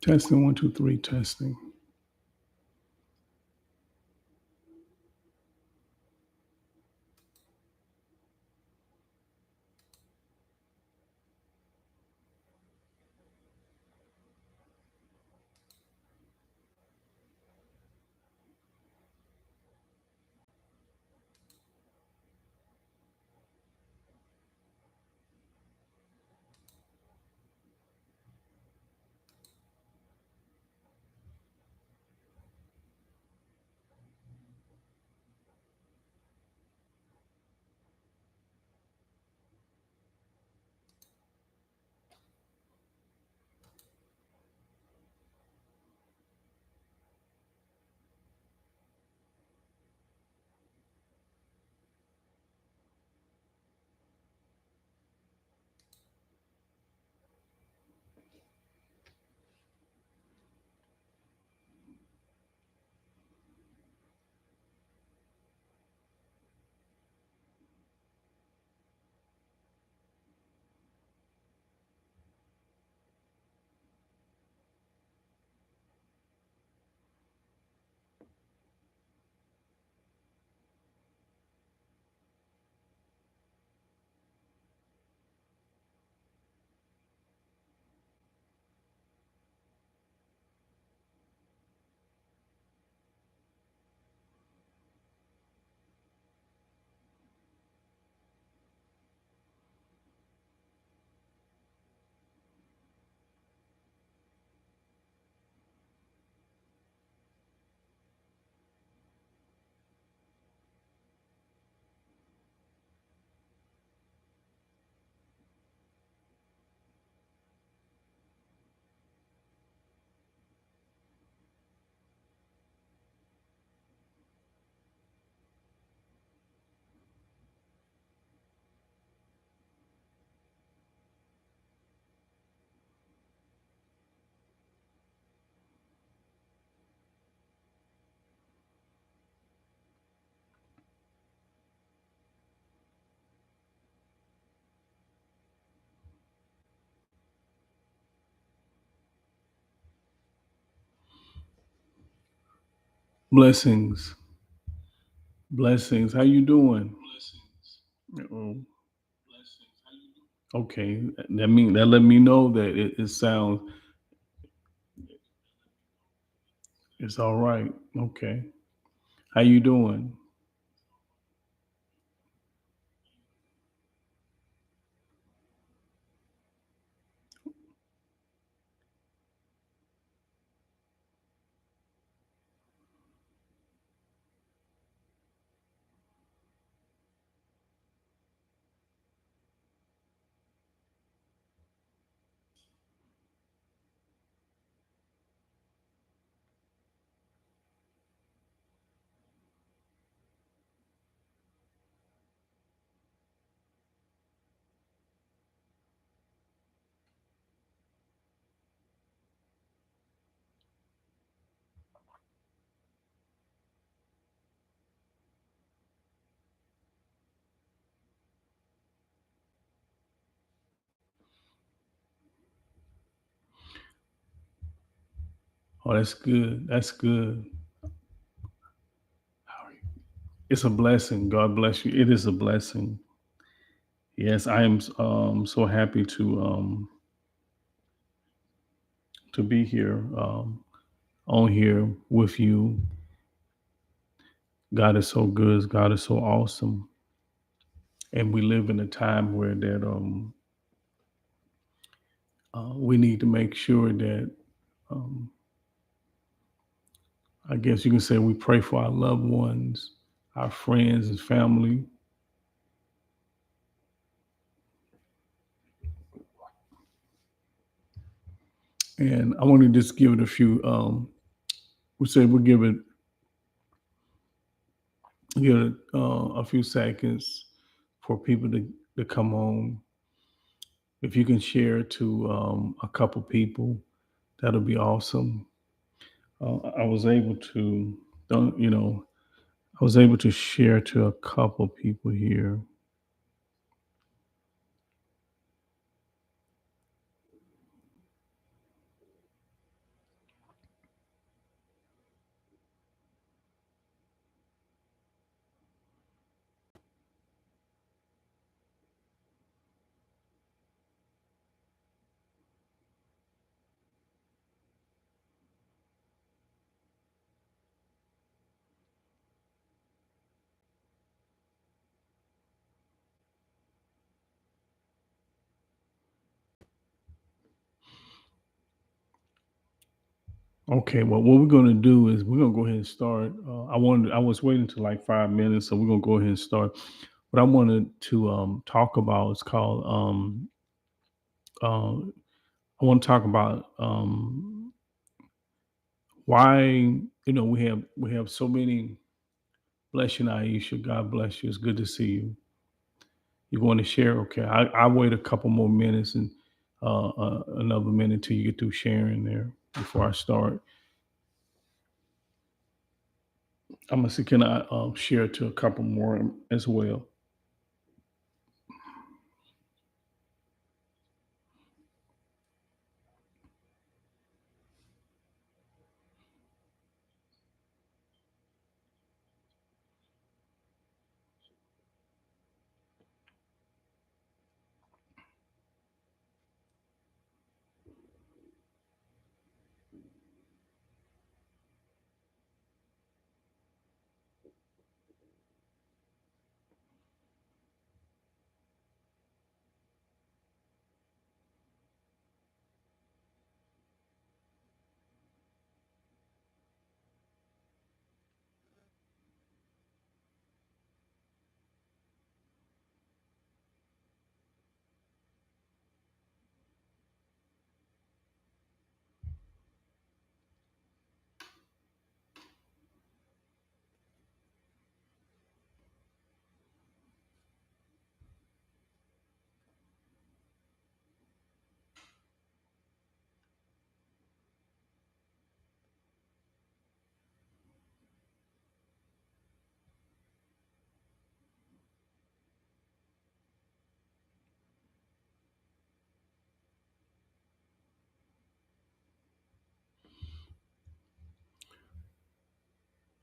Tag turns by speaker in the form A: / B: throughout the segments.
A: Testing, one, two, three, testing. Blessings, blessings. How you doing? Oh, okay. That let me know that it sounds it's all right. Okay. How you doing? Oh, that's good. That's good. It's a blessing. God bless you. It is a blessing. Yes, I am so happy to be here on here with you. God is so good. God is so awesome, and we live in a time where that we need to make sure that um, I guess you can say we pray for our loved ones, our friends and family. And I want to just give it a few. We said we'll give it a few seconds for people to come on. If you can share it to a couple people, that'll be awesome. I was able to, don't you know, I was able to share to a couple people here. Okay, well, what we're going to do is we're going to go ahead and start. I was waiting till like 5 minutes, so we're going to go ahead and start. What I wanted to talk about is called. Uh, I want to talk about why we have so many. Bless you, Aisha. God bless you. It's good to see you. You want to share? Okay, I wait a couple more minutes and another minute till you get through sharing there before I start. I'm gonna see, can I share to a couple more as well?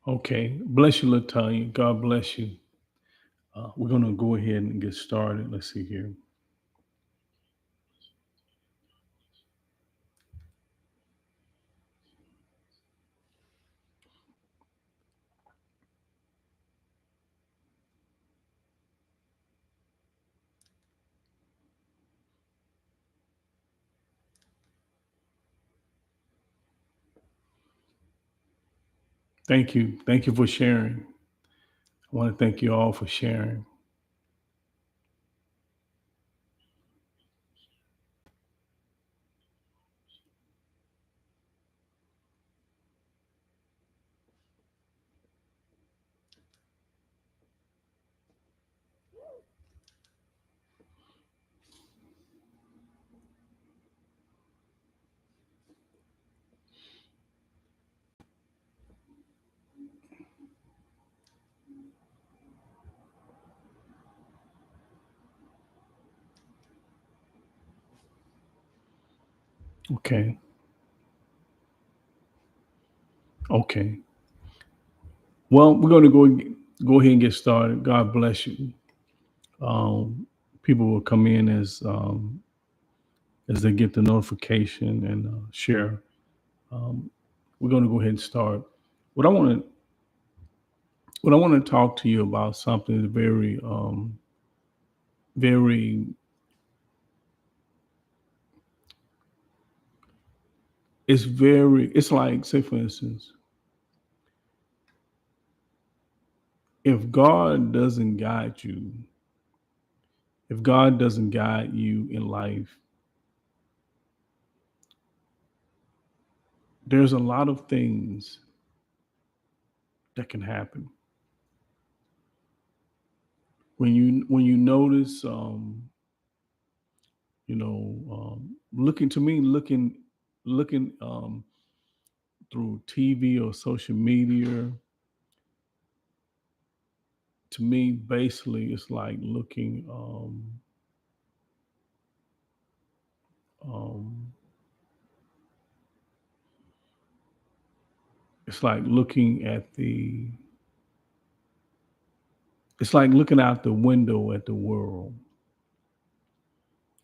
A: Okay, bless you, Latanya. God bless you. We're gonna go ahead and get started. Let's see here. Thank you for sharing. I want to thank you all for sharing. Okay, okay. Well, we're gonna go ahead and get started. God bless you. Um, People will come in as they get the notification and share. Um, we're gonna go ahead and start. What I want to what I want to talk to you about something is very. It's very. It's like, say, for instance, if God doesn't guide you, if God doesn't guide you in life, there's a lot of things that can happen. When you notice, looking to me, looking through TV or social media, to me, basically, it's like looking. Um, it's like looking at the. It's like looking out the window at the world.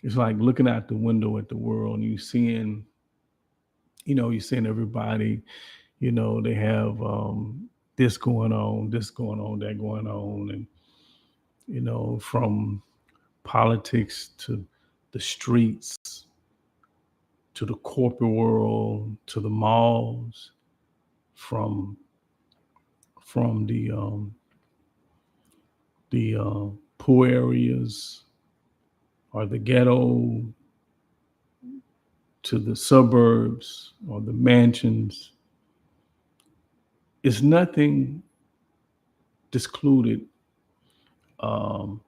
A: It's like looking out the window at the world, and you're seeing everybody. They have this going on, that going on, and from politics to the streets, to the corporate world, to the malls, from the poor areas or the ghetto to the suburbs or the mansions. It's nothing discluded um,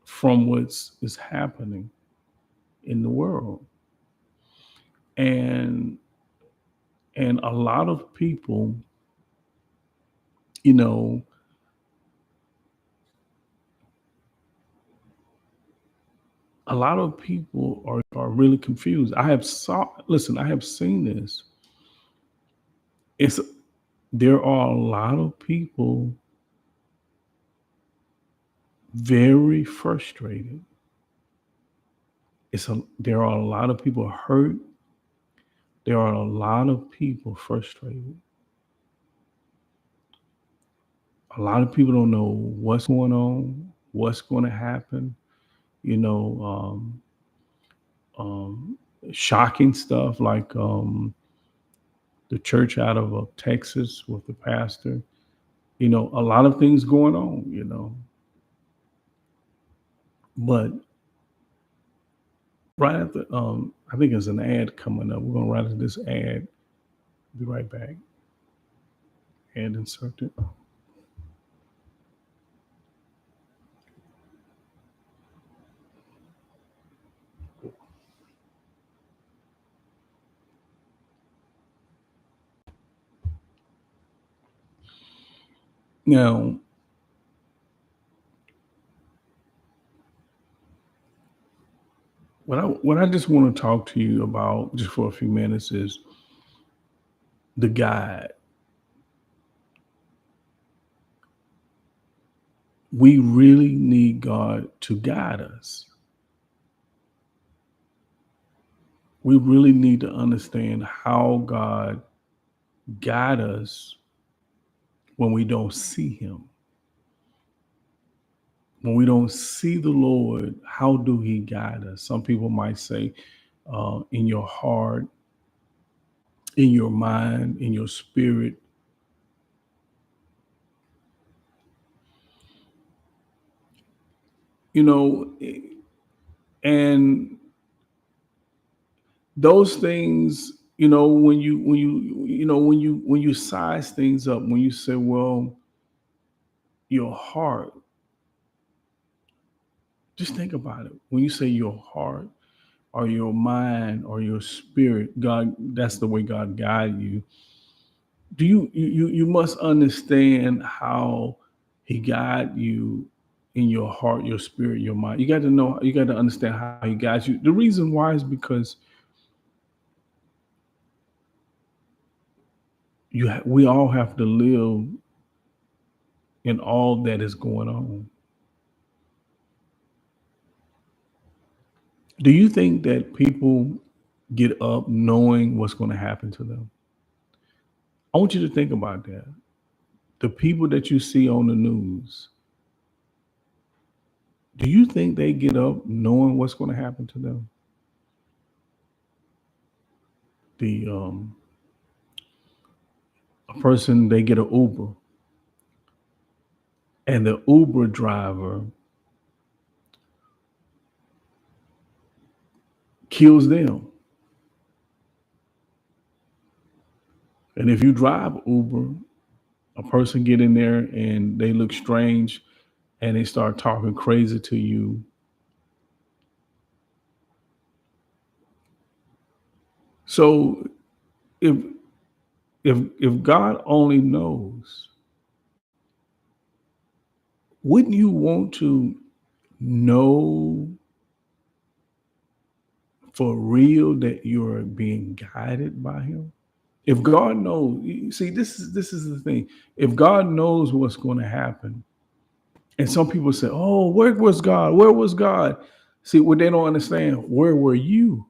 A: from what's is happening in the world, and a lot of people, you know, a lot of people are really confused. I have seen this. It's There are a lot of people very frustrated. There are a lot of people hurt. There are a lot of people frustrated. A lot of people don't know what's going on, what's going to happen. You know, um, shocking stuff like the church out of Texas with the pastor. You know, a lot of things going on. But right after, I think there's an ad coming up. We're gonna write this ad. Be right back. Ad inserted. Now, what I just want to talk to you about just for a few minutes is the guide. We really need God to guide us. We really need to understand how God guide us when we don't see Him. When we don't see the Lord, how do He guide us? Some people might say, in your heart, in your mind, in your spirit. You know, and those things, when you size things up, when you say, well, your heart, just think about it. When you say your heart or your mind or your spirit, God, that's the way God guide you. You must understand how He guide you in your heart, your spirit, your mind. You got to understand how He guides you. The reason why is because we all have to live in all that is going on. Do you think that people get up knowing what's going to happen to them? I want you to think about that. The people that you see on the news, do you think they get up knowing what's going to happen to them? The A person, they get an Uber, and the Uber driver kills them. And if you drive Uber, a person get in there and they look strange and they start talking crazy to you. So if if God only knows, wouldn't you want to know for real that you're being guided by Him? If God knows, see, this is the thing. If God knows what's going to happen, and some people say, "Oh, where was God? Where was God?" See, what they don't understand, where were you?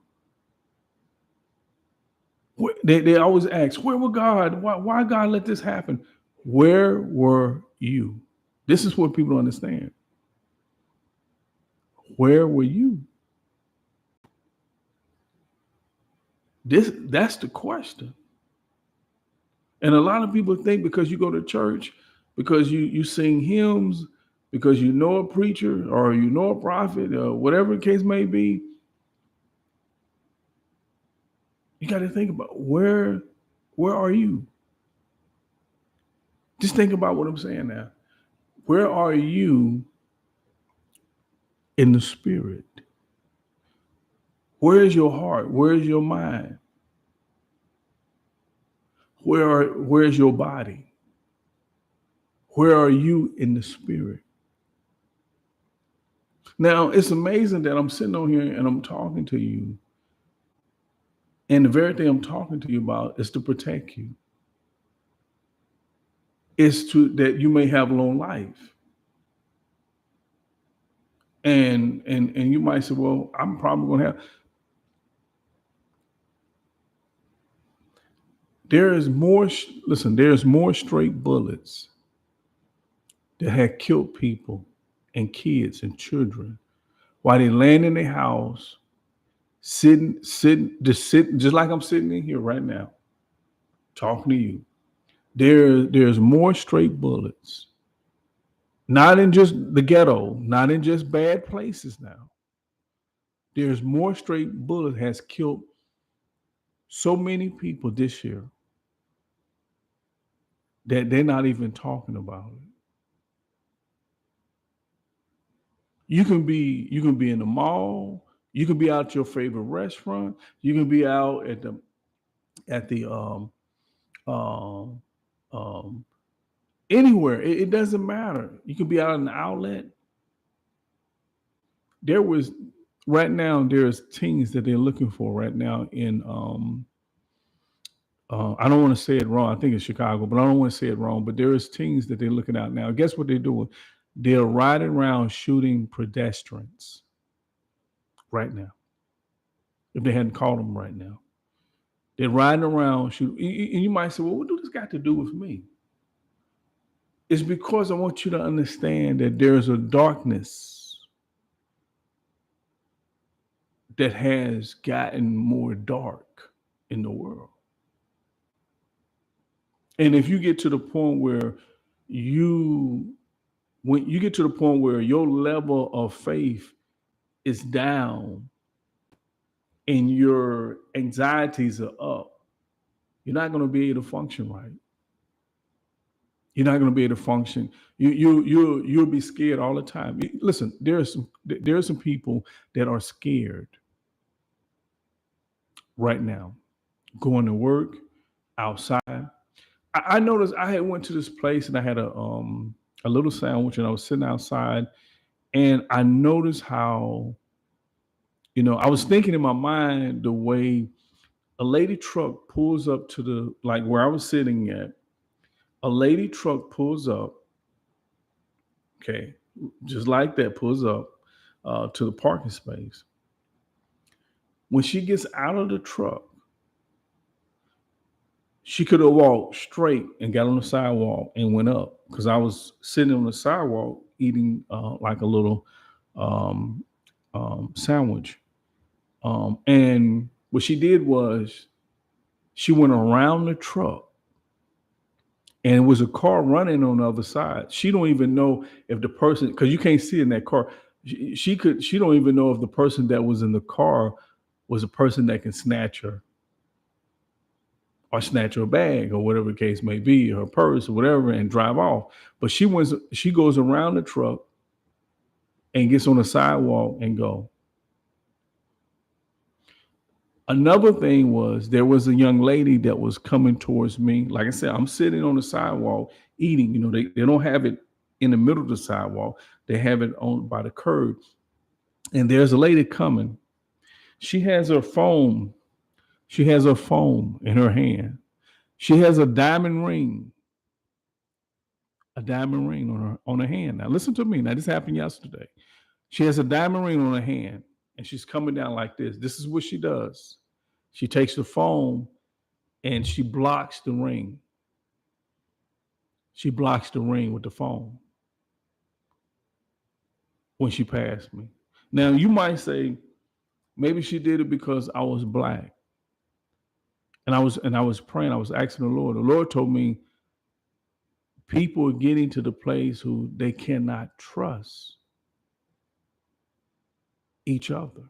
A: They always ask, "Where were God? Why God let this happen?" Where were you? This is what people don't understand. Where were you? That's the question. And a lot of people think because you go to church, because you sing hymns, because you know a preacher or you know a prophet or whatever the case may be, you got to think about where are you? Just think about what I'm saying now. Where are you in the spirit? Where is your heart? Where is your mind? Where's your body? Where are you in the spirit? Now, it's amazing that I'm sitting on here and I'm talking to you. And the very thing I'm talking to you about is to protect you. It's to that you may have long life. And you might say, well, I'm probably gonna have there is more listen, there's more straight bullets that had killed people and kids and children while they land in their house, sitting, just like I'm sitting in here right now, talking to you. There's more straight bullets, not in just the ghetto, not in just bad places now. There's more straight bullet has killed so many people this year that they're not even talking about it. You can be in the mall, you can be out at your favorite restaurant, you can be out at the um um anywhere. It doesn't matter. You can be out in the outlet. There was right now there's teens that they're looking for right now in I don't want to say it wrong. I think it's Chicago, but I don't want to say it wrong. But there is teens that they're looking at now. Guess what they're doing? They're riding around shooting pedestrians right now. If they hadn't caught them right now, they're riding around shooting. And you might say, "Well, what do this got to do with me?" It's because I want you to understand that there's a darkness that has gotten more dark in the world. And if you get to the point where you when you get to the point where your level of faith is down and your anxieties are up, you're not going to be able to function right. You're not going to be able to function. You'll be scared all the time. Listen, there are some people that are scared right now going to work outside. I noticed I had went to this place and I had a little sandwich and I was sitting outside and I noticed how I was thinking in my mind the way a lady truck pulls up to the like where I was sitting at. A lady truck pulls up, okay, just like that, pulls up to the parking space. When she gets out of the truck, she could have walked straight and got on the sidewalk and went up because I was sitting on the sidewalk eating like a little um, sandwich. And what she did was she went around the truck and it was a car running on the other side. She don't even know if the person, because you can't see in that car. She don't even know if the person that was in the car was a person that can snatch her or snatch her bag or whatever the case may be, her purse or whatever, and drive off. But she goes around the truck and gets on the sidewalk and go. Another thing was there was a young lady that was coming towards me. Like I said, I'm sitting on the sidewalk eating. They don't have it in the middle of the sidewalk. They have it on by the curb. And there's a lady coming. She has her phone. She has her phone in her hand. She has a diamond ring on her hand. Now listen to me. Now this happened yesterday. She has a diamond ring on her hand, and she's coming down like this. This is what she does. She takes the phone and she blocks the ring. She blocks the ring with the phone when she passed me. Now you might say maybe she did it because I was black. And I was praying. I was asking the Lord. The Lord told me people are getting to the place who they cannot trust each other.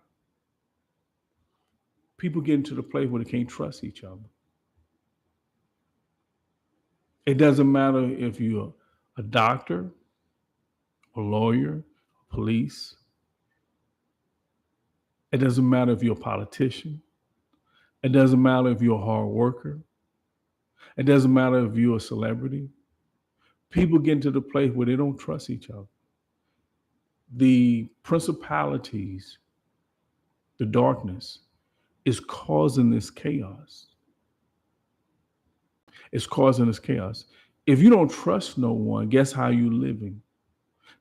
A: People getting to the place where they can't trust each other. It doesn't matter if you're a doctor, a lawyer, police. It doesn't matter if you're a politician. It doesn't matter if you're a hard worker. It doesn't matter if you're a celebrity. People get to the place where they don't trust each other. The principalities, the darkness, is causing this chaos. It's causing this chaos. If you don't trust no one, guess how you living?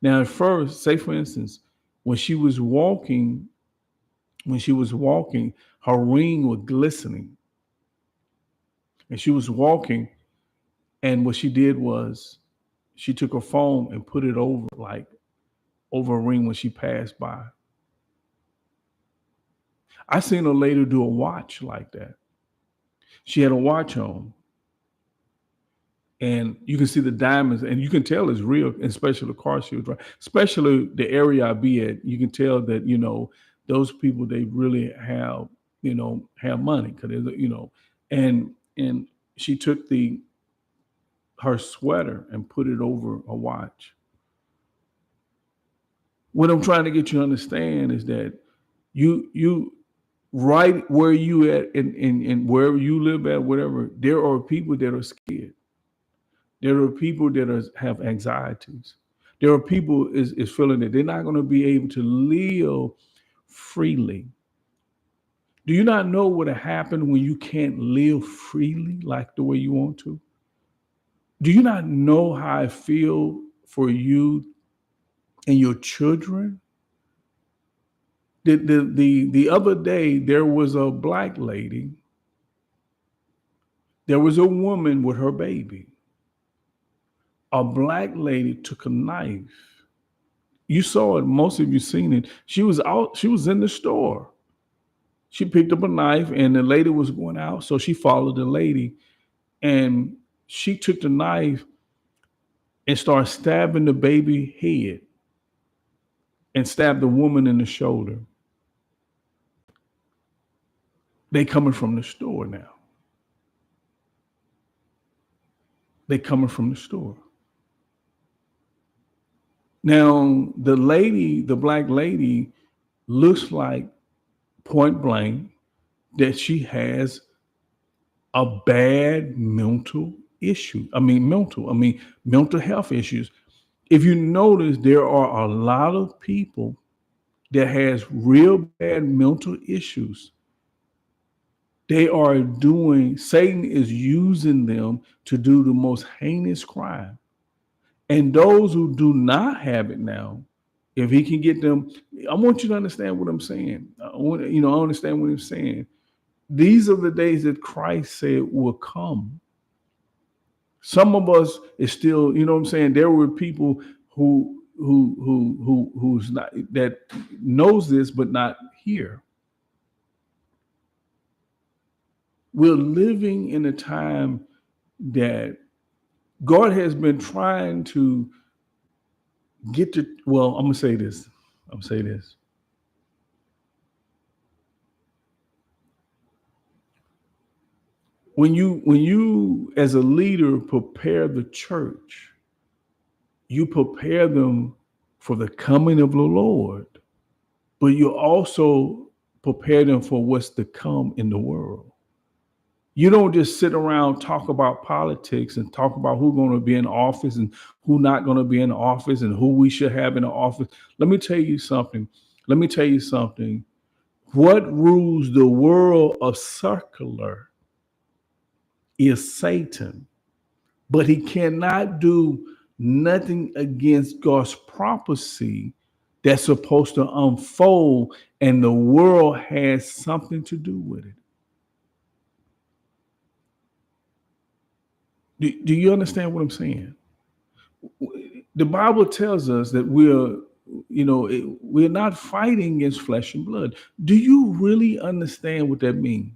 A: Now, at first, say for instance, when she was walking, her ring was glistening, and she was walking, and what she did was she took her phone and put it over a ring when she passed by. I seen a lady do a watch like that. She had a watch on, and you can see the diamonds, and you can tell it's real, especially the car she was driving, especially the area I be at. You can tell that those people, they really have money, because and she took her sweater and put it over a watch. What I'm trying to get you to understand is that you right where you at, and wherever you live at, whatever, there are people that are scared. There are people that have anxieties. There are people is feeling that they're not going to be able to live freely. Do you not know what happened when you can't live freely like the way you want to? Do you not know how I feel for you and your children? The other day, there was a black lady. There was a woman with her baby. A black lady took a knife. You saw it. Most of you seen it. She was out. She was in the store. She picked up a knife, and the lady was going out, so she followed the lady, and she took the knife and started stabbing the baby head and stabbed the woman in the shoulder. They coming from the store now. They coming from the store. Now, the black lady, looks like, point blank, that she has a bad mental issue. Mental health issues. If you notice, there are a lot of people that has real bad mental issues. Satan is using them to do the most heinous crime. And those who do not have it now, if he can get them, I want you to understand what I'm saying. I understand what I'm saying. These are the days that Christ said will come. Some of us is still, you know what I'm saying? There were people who's not, that knows this but not here. We're living in a time that God has been trying to get to. Well, I'm gonna say this. When you as a leader prepare the church, you prepare them for the coming of the Lord, but you also prepare them for what's to come in the world. You don't just sit around talk about politics and talk about who's going to be in office and who not going to be in office and who we should have in the office. Let me tell you something. What rules the world of secular is Satan, but he cannot do nothing against God's prophecy that's supposed to unfold, and the world has something to do with it. Do you understand what I'm saying? The Bible tells us that we're not fighting against flesh and blood. Do you really understand what that means?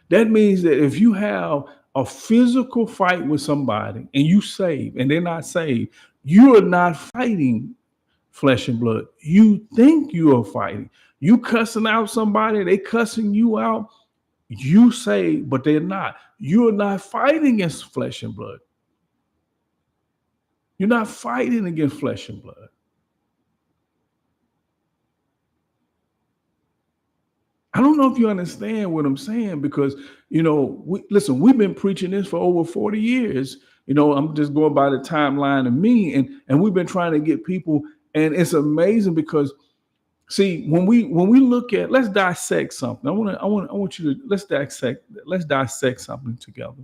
A: That means that if you have a physical fight with somebody and you save and they're not saved, you are not fighting flesh and blood. You think you are fighting. You cussing out somebody, they cussing you out. You say, but they're not. You're not fighting against flesh and blood. You're not fighting against flesh and blood. I don't know if you understand what I'm saying because, listen, we've been preaching this for over 40 years. I'm just going by the timeline of me, and we've been trying to get people, and it's amazing because, see, when we look at, let's dissect something. I want you to let's dissect something together.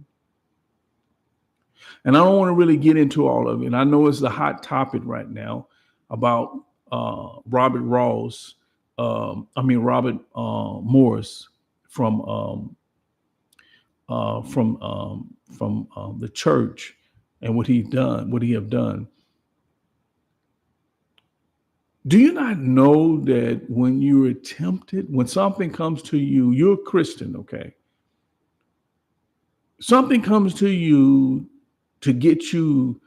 A: And I don't want to really get into all of it. And I know it's a hot topic right now about Robert Ross. Robert Morris from the church and what he have done. Do you not know that when you're tempted, when something comes to you, you're a Christian, okay? Something comes to you to get you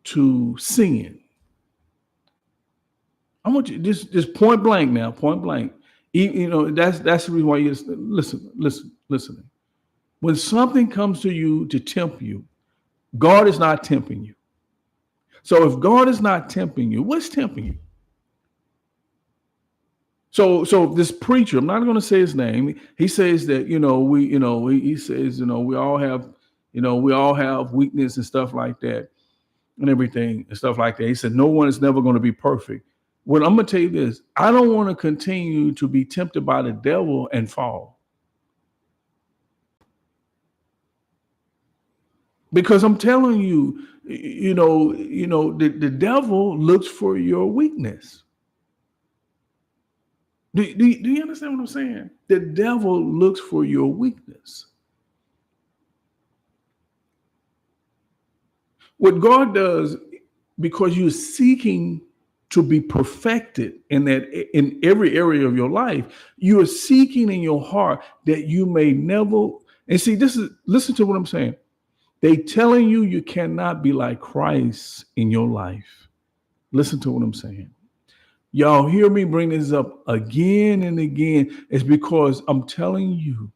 A: to sin. I want you just point blank now, point blank. That's the reason why you listening. When something comes to you to tempt you, God is not tempting you. So if God is not tempting you, what's tempting you? So this preacher, I'm not going to say his name. He says that he says we all have weakness and stuff like that and everything and stuff like that. He said no one is never going to be perfect. Well, I'm going to tell you this. I don't want to continue to be tempted by the devil and fall. Because I'm telling you, the devil looks for your weakness. Do you understand what I'm saying? The devil looks for your weakness. What God does, because you're seeking to be perfected in every area of your life, you are seeking in your heart that you may never. And see, listen to what I'm saying. They telling you cannot be like Christ in your life. Listen to what I'm saying. Y'all hear me bring this up again and again. It's because I'm telling you,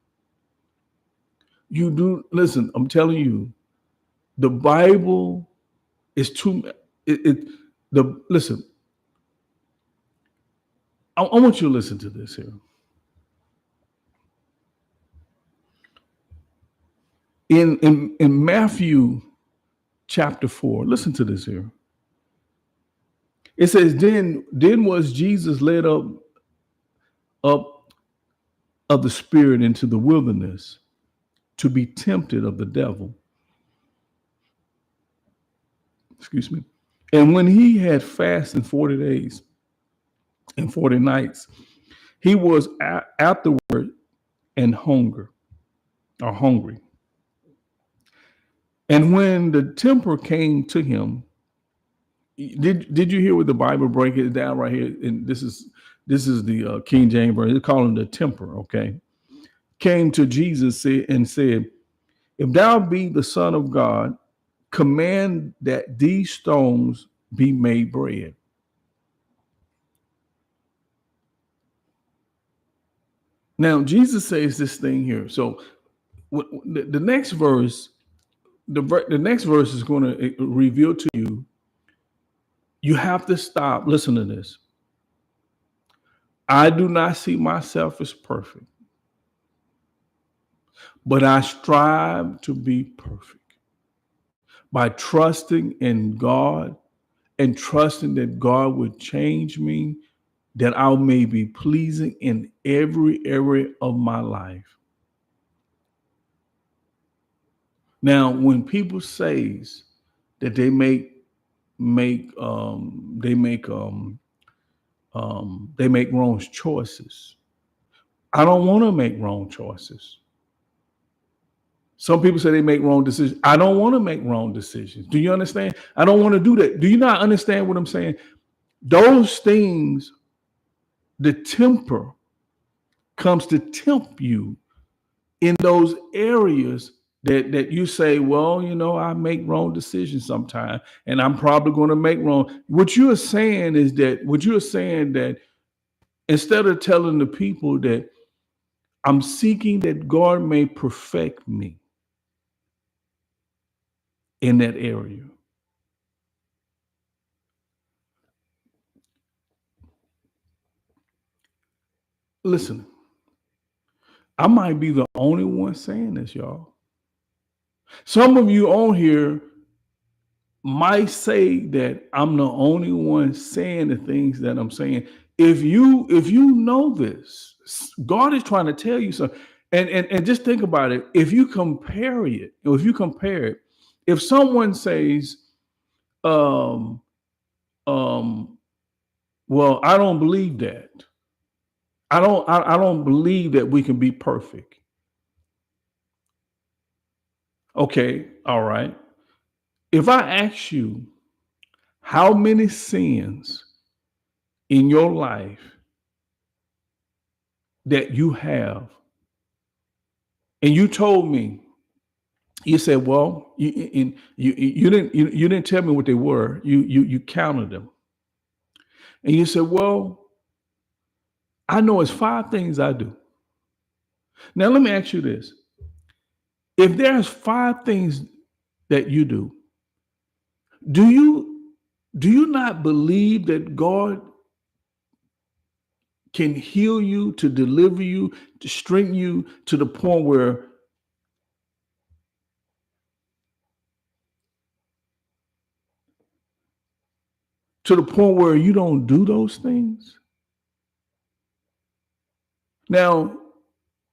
A: I'm telling you, the Bible is listen, I want you to listen to this here. In Matthew chapter 4, listen to this here. It says, then was Jesus led up of the Spirit into the wilderness to be tempted of the devil. Excuse me. And when he had fasted 40 days and 40 nights, he was afterward and hungry. And when the tempter came to him, did you hear what the Bible break it down right here? And this is the King James version. They call him the tempter. Okay, came to Jesus and said, "If thou be the Son of God, command that these stones be made bread." Now Jesus says this thing here. So the next verse, the next verse is going to reveal to you. You have to stop. Listen to this. I do not see myself as perfect, but I strive to be perfect by trusting in God and trusting that God would change me, that I may be pleasing in every area of my life. Now, when people say that they make wrong choices, I don't want to make wrong choices. Some people say they make wrong decisions. I don't want to make wrong decisions. Do you understand? I don't want to do that. Do you not understand what I'm saying? Those things, the temper comes to tempt you in those areas that you say, well, I make wrong decisions sometimes, and I'm probably going to make wrong. What you are saying is that instead of telling the people that I'm seeking that God may perfect me in that area. Listen, I might be the only one saying this, y'all. Some of you on here might say that I'm the only one saying the things that I'm saying. If you know this, God is trying to tell you something. And just think about it. If you compare it, if someone says, um, um, well, I don't believe that. I don't believe that we can be perfect. Okay, all right. If I ask you how many sins in your life that you have, and you told me, you said, well, you didn't tell me what they were. You counted them, and you said, well, I know it's 5 things I do. Now let me ask you this: if there's 5 things that you do you not believe that God can heal you, to deliver you, to strengthen you to the point where you don't do those things? Now,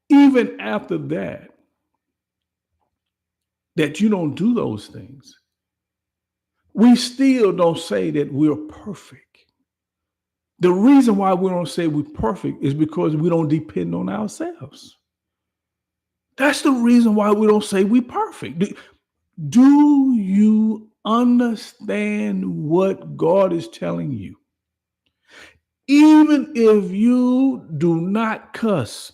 A: even after that you don't do those things, we still don't say that we're perfect. The reason why we don't say we're perfect is because we don't depend on ourselves. That's the reason why we don't say we're perfect. Do you understand what God is telling you? Even if you do not cuss,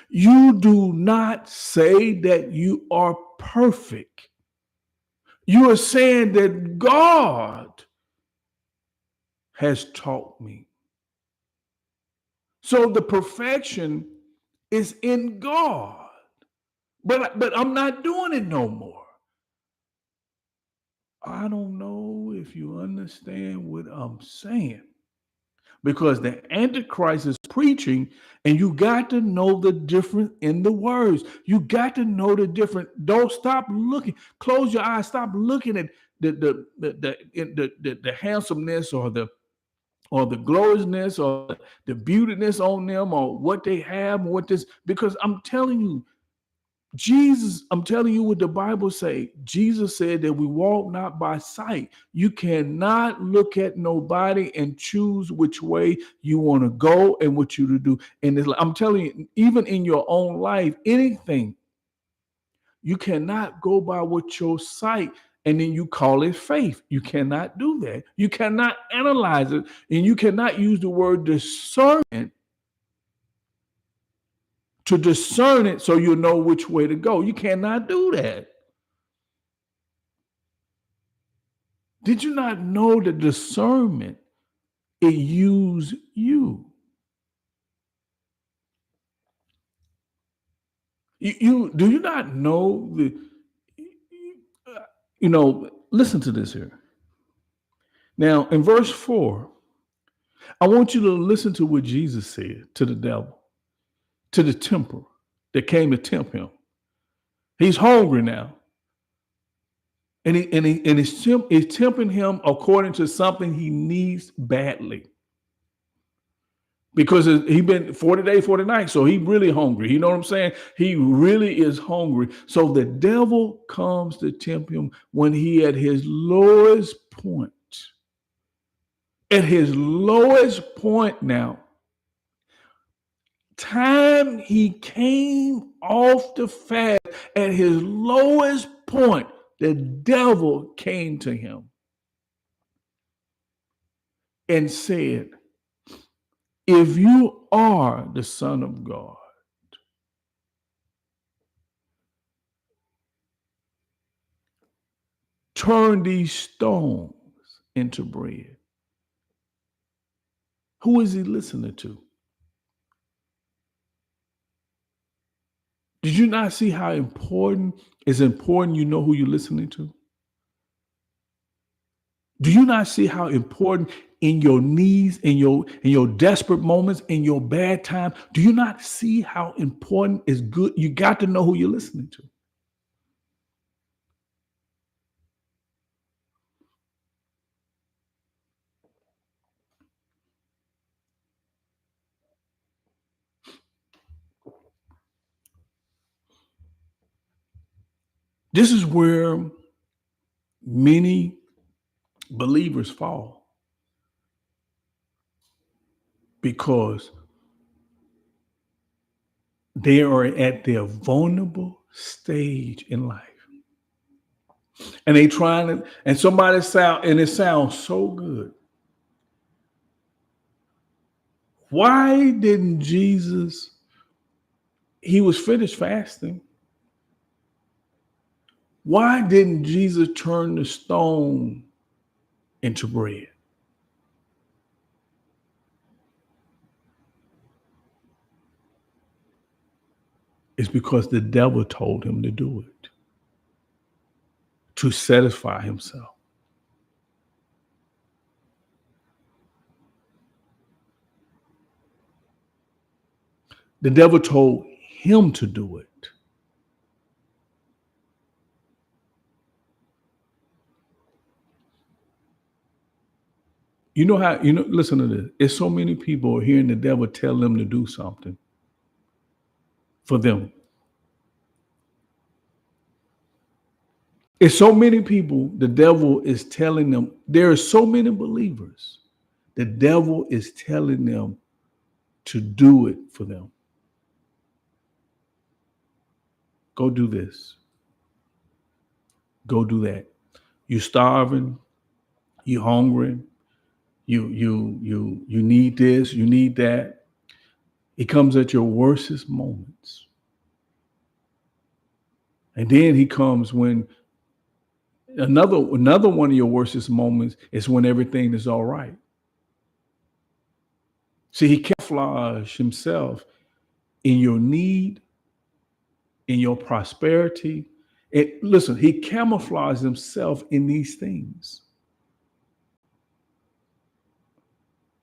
A: you do not say that you are perfect. You are saying that God has taught me. So the perfection is in God. But I'm not doing it no more. I don't know if you understand what I'm saying. Because the Antichrist is preaching, and you got to know the difference in the words. You got to know the difference. Don't stop looking. Close your eyes. Stop looking at the handsomeness, or the gloriousness, or the beautiness on them, or what they have, because I'm telling you what the Bible say. Jesus said that we walk not by sight. You cannot look at nobody and choose which way you want to go and what you to do. And I'm telling you, even in your own life, anything, you cannot go by what your sight and then you call it faith. You cannot do that. You cannot analyze it, and you cannot use the word discernment to discern it so you know which way to go. You cannot do that. Did you not know that discernment, it use you? You do you not know listen to this here. Now, in verse 4, I want you to listen to what Jesus said to the devil, to the tempter that came to tempt him. He's hungry now. And he's tempting him according to something he needs badly. Because he been 40 days, 40 nights. So he really hungry. You know what I'm saying? He really is hungry. So the devil comes to tempt him when he at his lowest point. At his lowest point now. Time he came off the fast, at his lowest point, the devil came to him and said, If you are the Son of God, turn these stones into bread. Who is he listening to? Did you not see how important it's important you know who you're listening to? Do you not see how important in your needs, in your desperate moments, in your bad time, do you not see how important is good? You got to know who you're listening to. This is where many believers fall because they are at their vulnerable stage in life. And they trying to, and somebody sound, and it sounds so good. Why didn't Jesus, he was finished fasting. Why didn't Jesus turn the stone into bread? It's because the devil told him to do it to satisfy himself. The devil told him to do it. You know how, listen to this. It's so many people hearing the devil tell them to do something for them. It's so many people, the devil is telling them, there are so many believers, the devil is telling them to do it for them. Go do this. Go do that. You're starving, you're hungry, you need this, you need that. It comes at your worstest moments. And then he comes when another one of your worstest moments is when everything is all right. See, he camouflaged himself in your need, in your prosperity. Listen, he camouflaged himself in these things.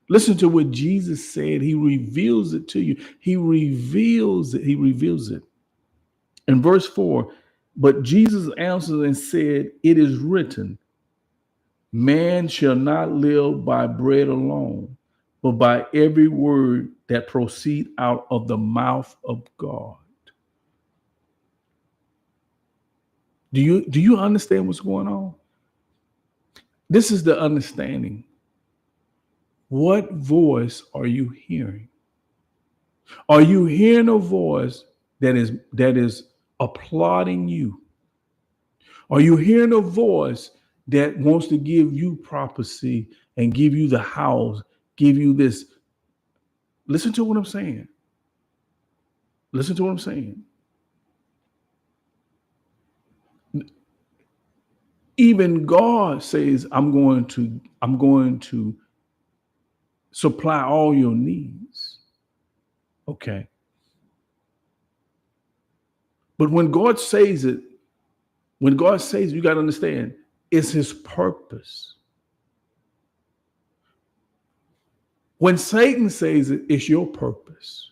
A: Listen to what Jesus said. He reveals it to you. He reveals it. He reveals it. In verse 4, but Jesus answered and said, it is written, man shall not live by bread alone, but by every word that proceed out of the mouth of God. Do you understand what's going on? This is the understanding. What voice are you hearing? Are you hearing a voice that is applauding you? Are you hearing a voice that wants to give you prophecy and give you the house, give you this? Listen to what I'm saying. Listen to what I'm saying. Even God says, I'm going to supply all your needs. Okay. But when God says, you got to understand, it's his purpose. When Satan says it, it's your purpose.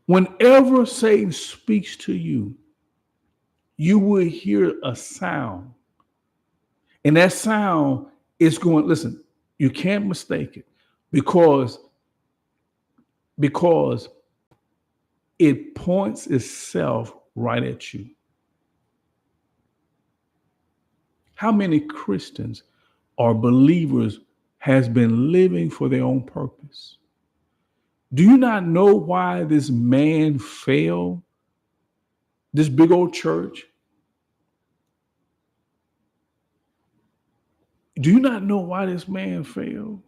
A: Whenever Satan speaks to you, you will hear a sound. And that sound is going, listen, you can't mistake it because it points itself right at you. How many Christians or believers has been living for their own purpose? Do you not know why this man failed? This big old church? Do you not know why this man failed?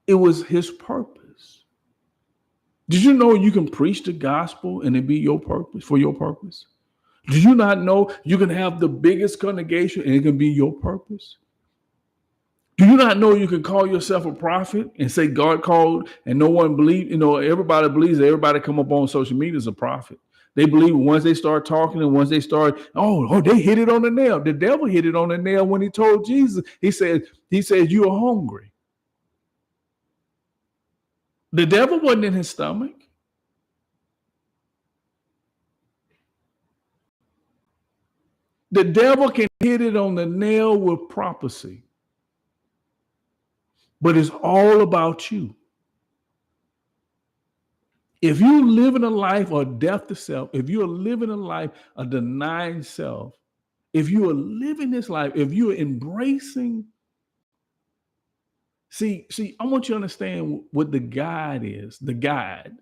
A: It was his purpose. Did you know you can preach the gospel and it be your purpose, for your purpose? Do you not know you can have the biggest congregation and it can be your purpose? Do you not know you can call yourself a prophet and say God called and no one believe? Everybody believes that everybody come up on social media is a prophet. They believe once they start talking and once they start, they hit it on the nail. The devil hit it on the nail when he told Jesus, he said, you are hungry. The devil wasn't in his stomach. The devil can hit it on the nail with prophecy. But it's all about you. If you're living a life of death to self, if you're living a life of denying self, if you are living this life, if you are embracing, see, I want you to understand what the guide is. The guide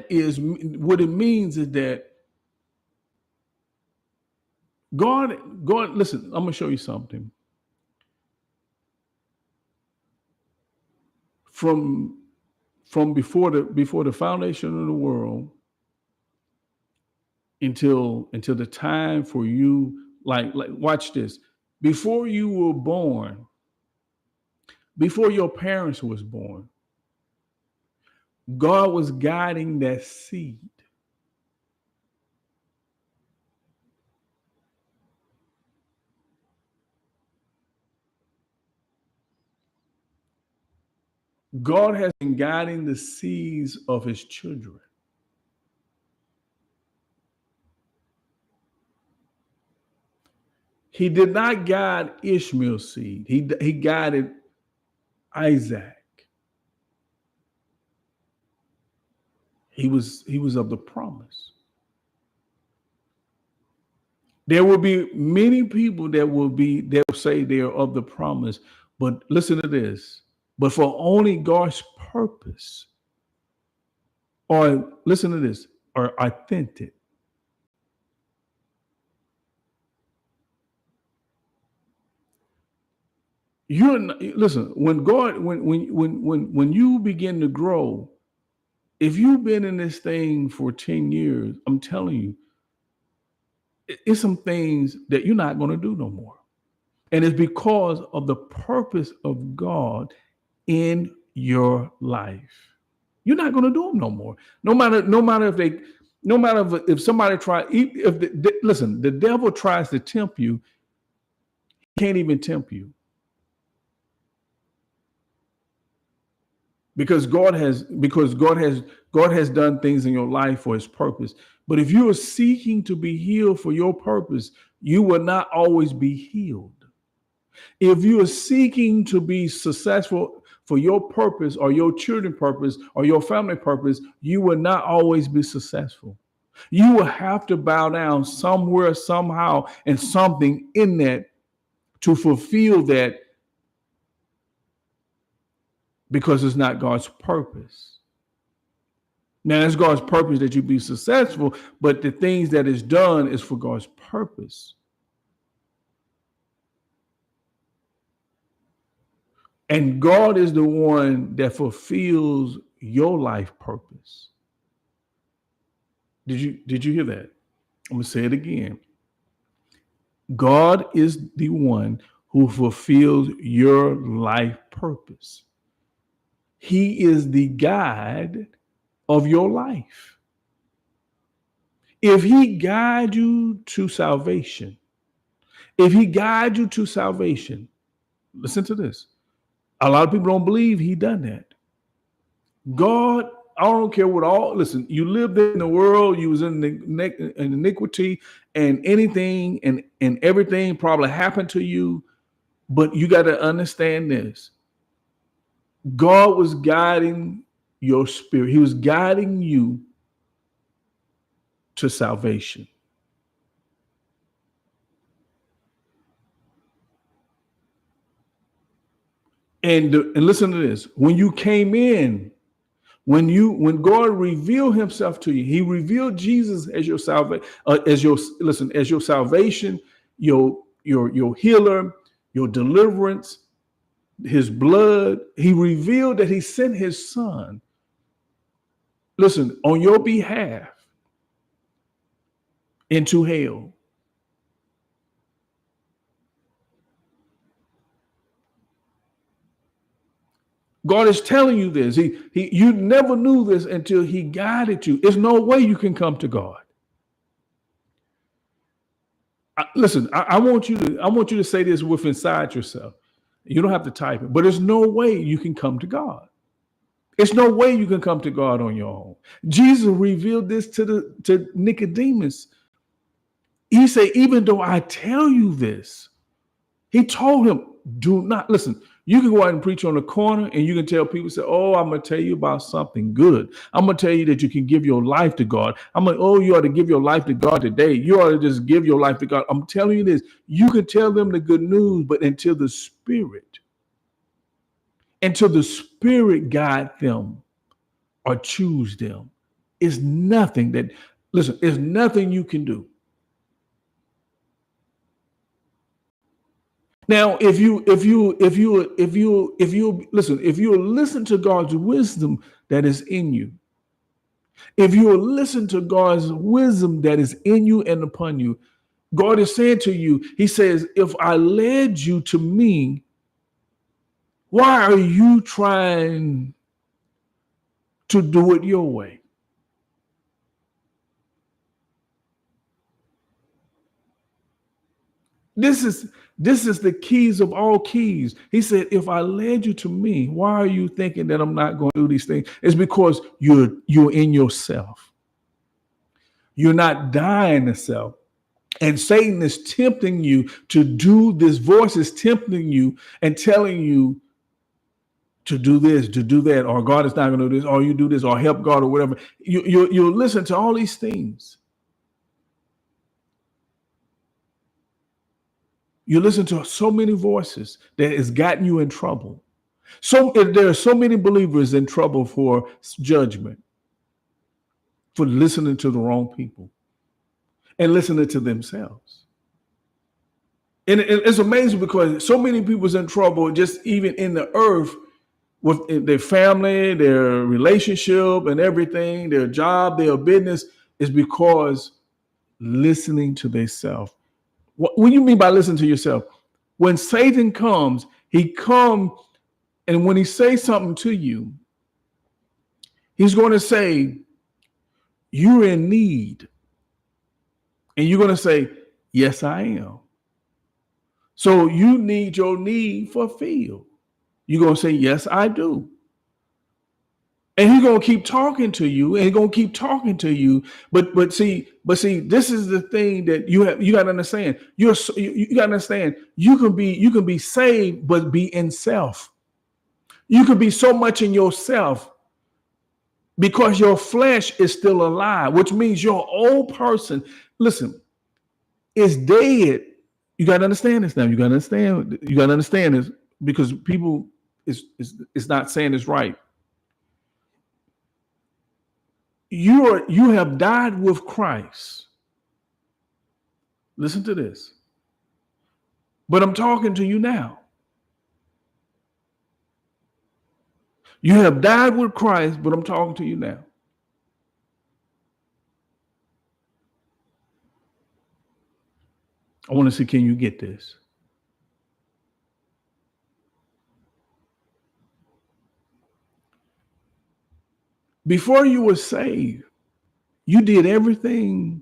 A: is, what it means is that God, listen, I'm gonna show you something. From before the foundation of the world until the time for you, like watch this. Before you were born, before your parents was born, God was guiding that seed. God has been guiding the seeds of his children. He did not guide Ishmael's seed. He guided Isaac. He was of the promise. There will be many people that will say they are of the promise, but listen to this. But for only God's purpose, or listen to this, are authentic. Listen, when God, when you begin to grow, if you've been in this thing for 10 years, I'm telling you, it's some things that you're not going to do no more. And it's because of the purpose of God in your life. You're not going to do them no more. No matter if somebody listen, the devil tries to tempt you, he can't even tempt you. Because God has done things in your life for his purpose. But if you are seeking to be healed for your purpose, you will not always be healed. If you are seeking to be successful for your purpose or your children's purpose or your family purpose, you will not always be successful. You will have to bow down somewhere, somehow, and something in that to fulfill that, because it's not God's purpose. Now, it's God's purpose that you be successful, but the things that is done is for God's purpose. And God is the one that fulfills your life purpose. Did you hear that? I'm going to say it again. God is the one who fulfills your life purpose. He is the guide of your life. If he guides you to salvation, listen to this. A lot of people don't believe he done that. God, I don't care listen, you lived in the world, you was in iniquity, and anything and everything probably happened to you, but you got to understand this. God was guiding your spirit. He was guiding you to salvation. And listen to this. When you came in, when God revealed himself to you, he revealed Jesus as your salvation, as your salvation, your your healer, your deliverance, his blood. He revealed that he sent his son, listen, on your behalf into hell. God is telling you this. You never knew this until he guided you. There's no way you can come to God. Listen, I want you to say this with inside yourself. You don't have to type it, but there's no way you can come to God. There's no way you can come to God on your own. Jesus revealed this to Nicodemus. He said, even though I tell you this, he told him, do not listen. You can go out and preach on the corner and you can tell people, say, oh, I'm going to tell you about something good. I'm going to tell you that you can give your life to God. You ought to give your life to God today. You ought to just give your life to God. I'm telling you this. You can tell them the good news, but until the Spirit guide them or choose them, it's nothing you can do. Now, if you listen to God's wisdom that is in you, if you listen to God's wisdom that is in you and upon you, God is saying to you, he says, if I led you to me, why are you trying to do it your way? This is the keys of all keys. He said, if I led you to me, why are you thinking that I'm not going to do these things? It's because you're in yourself. You're not dying to self. And Satan is tempting you to do this. Voice is tempting you and telling you to do this, to do that, or God is not going to do this, or you do this, or help God, or whatever. You listen to all these things. You listen to so many voices that has gotten you in trouble. So there are so many believers in trouble for judgment, for listening to the wrong people and listening to themselves. And it's amazing because so many people's in trouble just even in the earth with their family, their relationship and everything, their job, their business, is because listening to themselves. What do you mean by listening to yourself? When Satan comes, and when he says something to you, he's going to say, you're in need. And you're going to say, yes, I am. So you need your need fulfilled. You're going to say, yes, I do. And he's going to keep talking to you, and he's going to keep talking to you. But see, this is the thing that you got to understand. You got to understand. You can be saved, but be in self. You can be so much in yourself because your flesh is still alive, which means your old person, listen, is dead. You got to understand this now. You got to understand this because people is not saying this right. You have died with Christ. Listen to this. But I'm talking to you now. You have died with Christ, but I'm talking to you now. I want to see, can you get this? Before you were saved, you did everything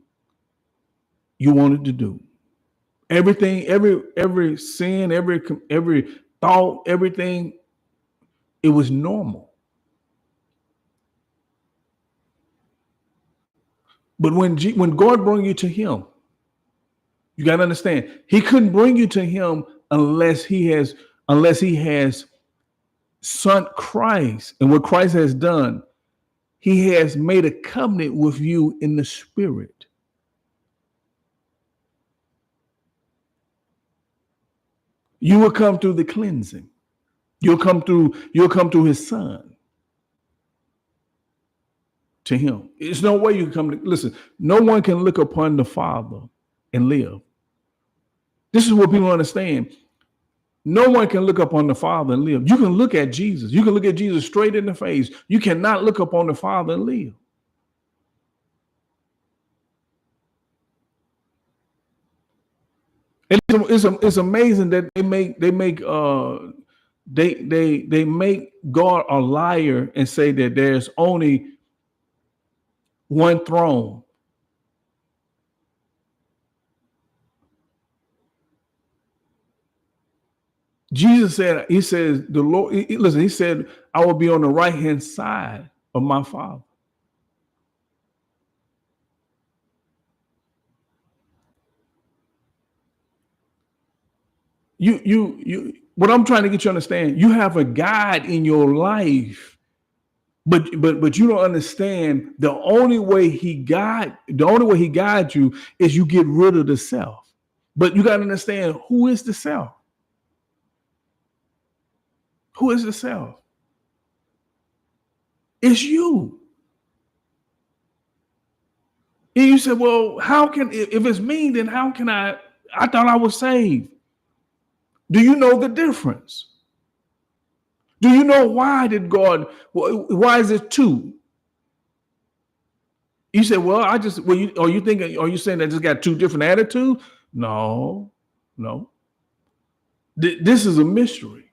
A: you wanted to do. Everything, every sin, every thought, everything, it was normal. But when God brought you to him, you got to understand, he couldn't bring you to him unless he has sent Christ. And what Christ has done, he has made a covenant with you in the spirit. You will come through the cleansing. You'll come through his son to him. There's no way you can come to, listen, no one can look upon the Father and live. This is what people understand. No one can look up on the Father and live. You can look at Jesus. You can look at Jesus straight in the face. You cannot look up on the Father and live. And it's amazing that they make God a liar and say that there's only one throne. Jesus said, he says, the Lord, listen, he said, I will be on the right hand side of my Father. What I'm trying to get you to understand, you have a God in your life, but you don't understand the only way he guides you is you get rid of the self. But you got to understand, who is the self? Who is the self? It's you. And you said, well, how can, if it's me, then how can I thought I was saved. Do you know the difference? Do you know why why is it two? You said, well, are you saying that just got two different attitudes? No. This is a mystery.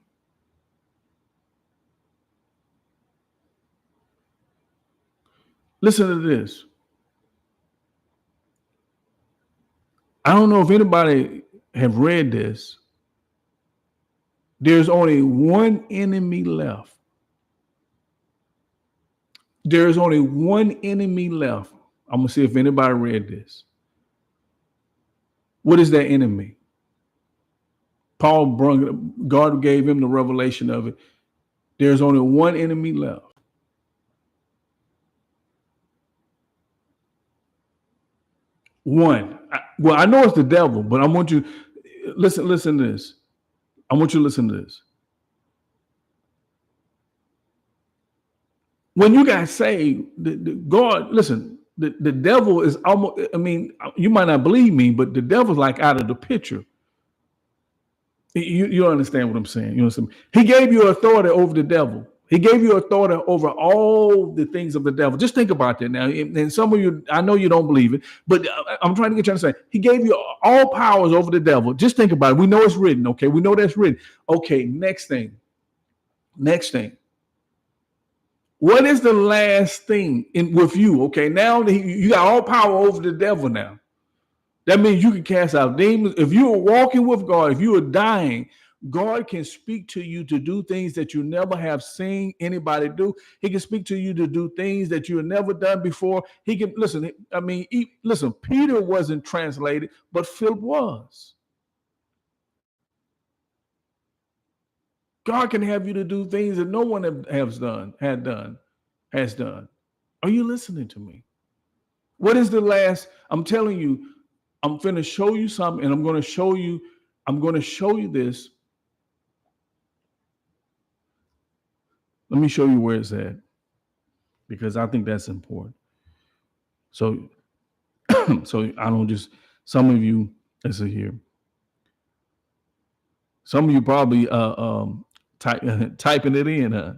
A: Listen to this. I don't know if anybody have read this. There's only one enemy left. There's only one enemy left. I'm going to see if anybody read this. What is that enemy? God gave him the revelation of it. There's only one enemy left. One. I know it's the devil, but I want you listen to this. I want you to listen to this. When you got saved, God, listen, the devil is almost, I mean, you might not believe me, but the devil's like out of the picture. You understand what I'm saying? You understand? He gave you authority over the devil. He gave you authority over all the things of the devil. Just think about that now. And some of you, I know you don't believe it, but I'm trying to get you to understand. He gave you all powers over the devil. Just think about it. We know it's written. Okay, we know that's written. Okay, next thing. What is the last thing with you? Okay, now you got all power over the devil now. That means you can cast out demons. If you are walking with God, if you are dying, God can speak to you to do things that you never have seen anybody do. He can speak to you to do things that you have never done before. He can listen. I mean, listen. Peter wasn't translated, but Philip was. God can have you to do things that no one has done. Are you listening to me? What is the last? I'm telling you, I'm going to show you something, and I'm going to show you this. Let me show you where it's at, because I think that's important. So, so I don't just, some of you, let's see here. Some of you probably typing it in, huh?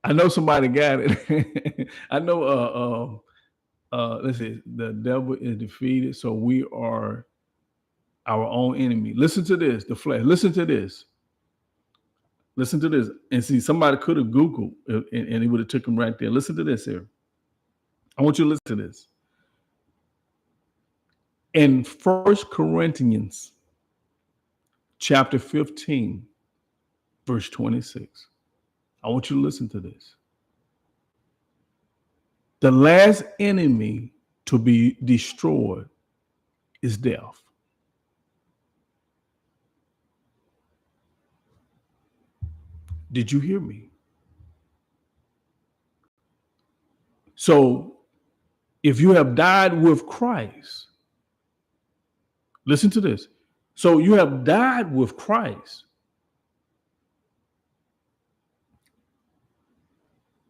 A: I know somebody got it. I know. Let's see. The devil is defeated, so we are our own enemy. Listen to this. The flesh. Listen to this. And see, somebody could have Googled and it would have took them right there. Listen to this here. I want you to listen to this. In 1 Corinthians chapter 15, verse 26. I want you to listen to this. The last enemy to be destroyed is death. Did you hear me? So, if you have died with Christ, listen to this. So, you have died with Christ.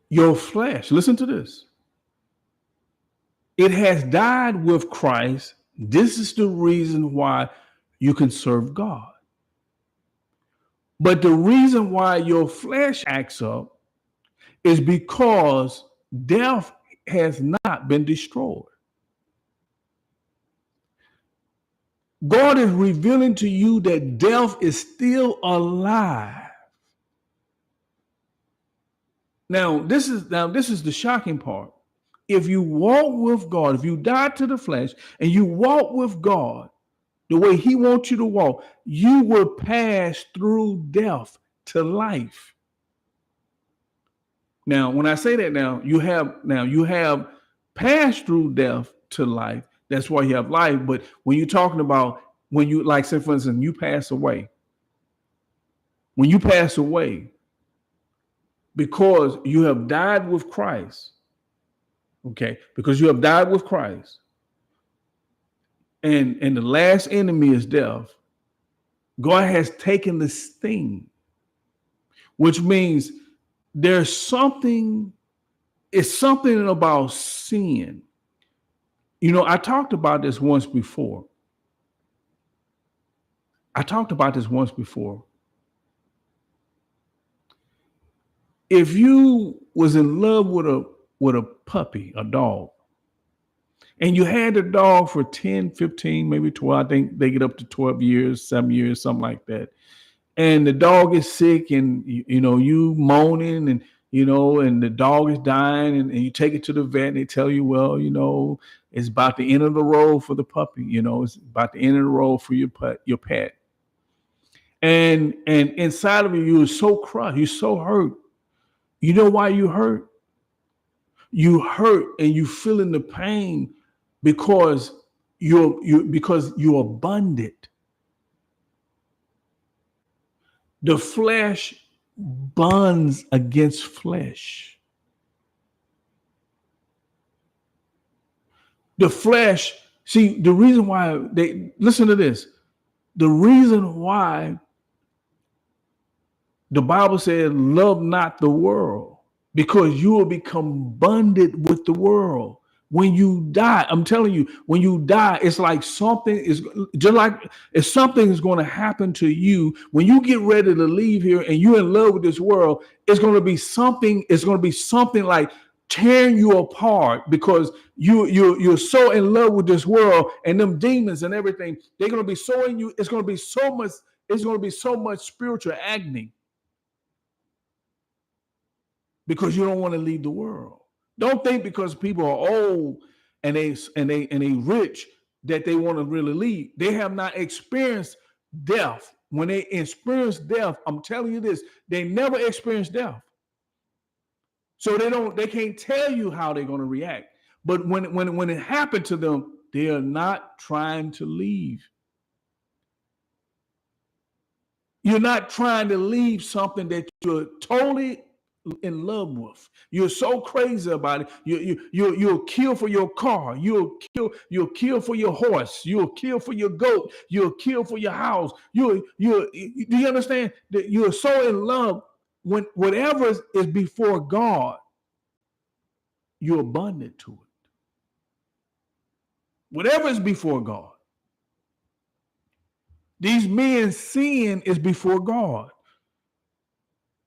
A: Your flesh, listen to this. It has died with Christ. This is the reason why you can serve God. But the reason why your flesh acts up is because death has not been destroyed. God is revealing to you that death is still alive. Now, this is the shocking part. If you walk with God, if you die to the flesh and you walk with God the way He wants you to walk, you will pass through death to life. Now, when I say that, you have passed through death to life. That's why you have life. But when you're talking about when you, like, say for instance, you pass away. When you pass away, because you have died with Christ, okay, because you have died with Christ, and the last enemy is death, God has taken the sting, which means there's something, it's something about sin. You know, I talked about this once before. If you was in love with a puppy, a dog, and you had the dog for 10, 15, maybe 12, I think they get up to 12 years, 7 years, something like that. And the dog is sick, and you moaning, and and the dog is dying, and you take it to the vet, and they tell you, well, it's about the end of the road for the puppy. It's about the end of the road for your pet. And inside of you, you're so crushed, you're so hurt. You know why you hurt? You hurt and you feeling the pain because you're abundant. The flesh bonds against flesh. The flesh, see, the reason why listen to this. The reason why the Bible says, love not the world, because you will become bonded with the world. When you die, I'm telling you, when you die, it's like something is just like if something is going to happen to you when you get ready to leave here and you're in love with this world. It's going to be something. It's going to be something like tearing you apart because you're so in love with this world and them demons and everything. They're going to be so in you. It's going to be so much. It's going to be so much spiritual agony because you don't want to leave the world. Don't think because people are old and they rich that they want to really leave. They have not experienced death. When they experience death, I'm telling you this, they never experience death. So they can't tell you how they're going to react. But when it happened to them, they are not trying to leave. You're not trying to leave something that you're totally in love with. You're so crazy about it. You'll kill for your car. You'll kill for your horse. You'll kill for your goat. You'll kill for your house. Do you understand that you're so in love when whatever is before God, you're abundant to it. Whatever is before God. These men's sin is before God.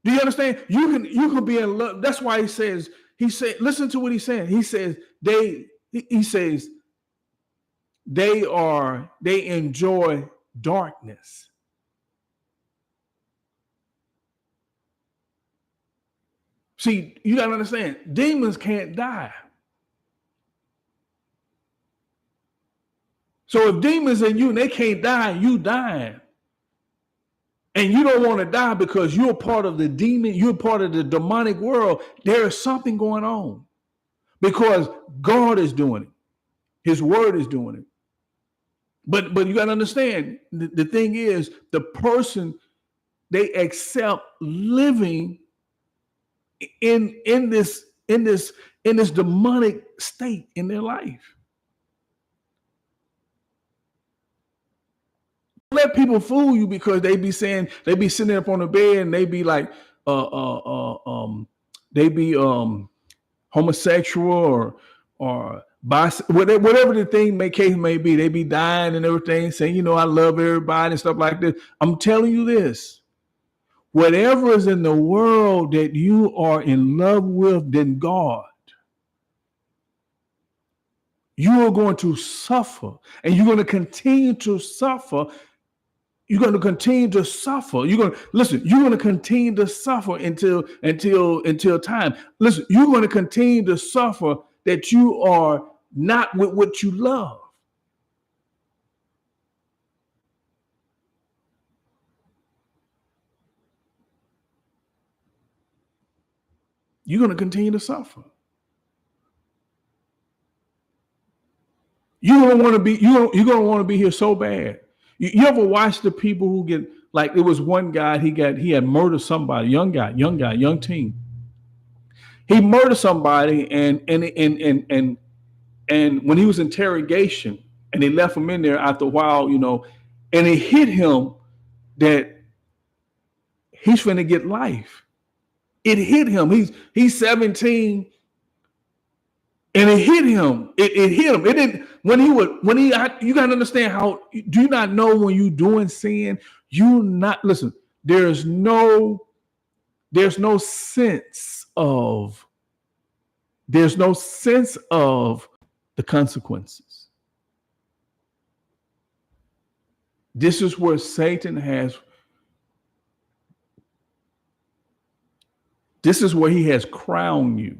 A: Do you understand? You can be in love. That's why he said, listen to what he's saying. He says they enjoy darkness. See, you gotta understand, demons can't die. So if demons in you and they can't die, you dying. And you don't want to die because you're part of the demon, you're part of the demonic world. There is something going on because God is doing it. His word is doing it. But you got to understand, the thing is, the person, they accept living in this demonic state in their life. Let people fool you because they be sitting up on the bed and they be like, they be homosexual or whatever the case may be, they be dying and everything, saying, I love everybody and stuff like this. I'm telling you this. Whatever is in the world that you are in love with than God, you are going to suffer, and you're going to continue to suffer. You're going to continue to suffer. You're going to continue to suffer until time. Listen, you're going to continue to suffer that you are not with what you love. You're going to continue to suffer. You're going to want to be here so bad. You ever watch the people who get, like, it was one guy, he had murdered somebody, young teen. He murdered somebody, and when he was interrogation, and they left him in there after a while, and it hit him that he's finna get life. It hit him. He's 17, and it hit him. It hit him. It didn't. You gotta understand how. Do you not know when you doing sin? Listen. There's no sense of the consequences. This is where Satan has. This is where he has crowned you.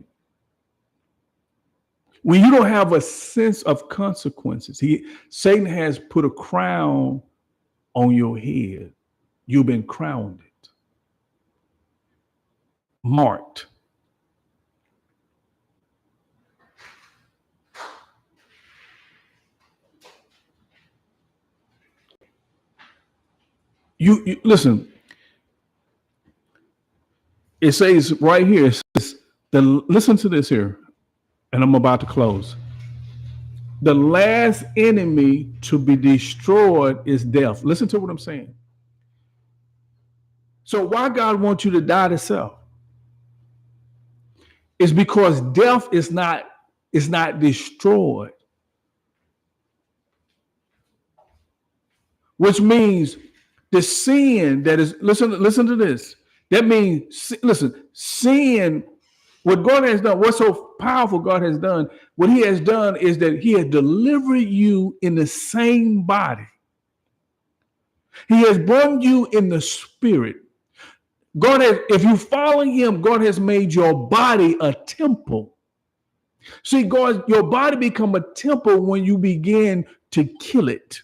A: When you don't have a sense of consequences, Satan has put a crown on your head. You've been crowned, marked. You listen. It says right here. It says, listen to this here, and I'm about to close. The last enemy to be destroyed is death. Listen to what I'm saying. So why God wants you to die to self? It's because death is not destroyed. Which means the sin that is, listen to this. That means, listen, sin, what God has done, what's so powerful God has done, what he has done is that he has delivered you in the same body. He has brought you in the spirit. God has, if you follow him, God has made your body a temple. See, your body become a temple when you begin to kill it.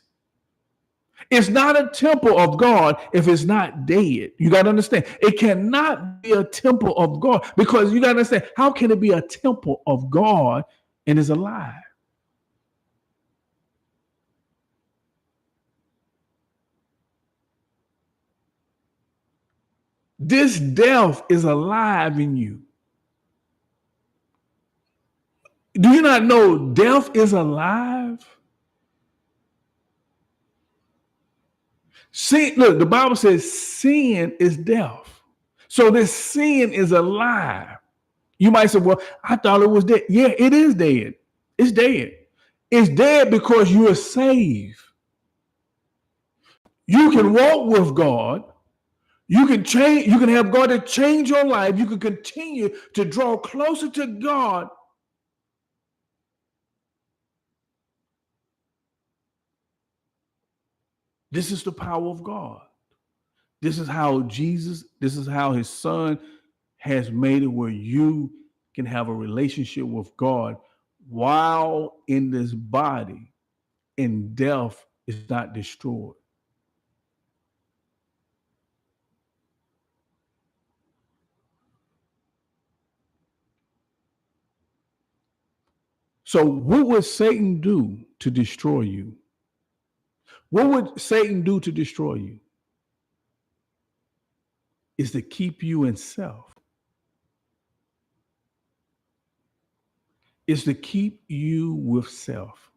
A: It's not a temple of God if it's not dead. You got to understand. It cannot be a temple of God, because you got to understand, how can it be a temple of God and is alive? This death is alive in you. Do you not know death is alive? See, look, the Bible says sin is death. So this sin is alive. You might say, well, I thought it was dead. Yeah, it is dead. It's dead. It's dead because you are saved. You can walk with God. You can change. You can have God to change your life. You can continue to draw closer to God. This is the power of God. This is how his son has made it where you can have a relationship with God while in this body, and death is not destroyed. So what would Satan do to destroy you? What would Satan do to destroy you? Is to keep you in self. Is to keep you with self.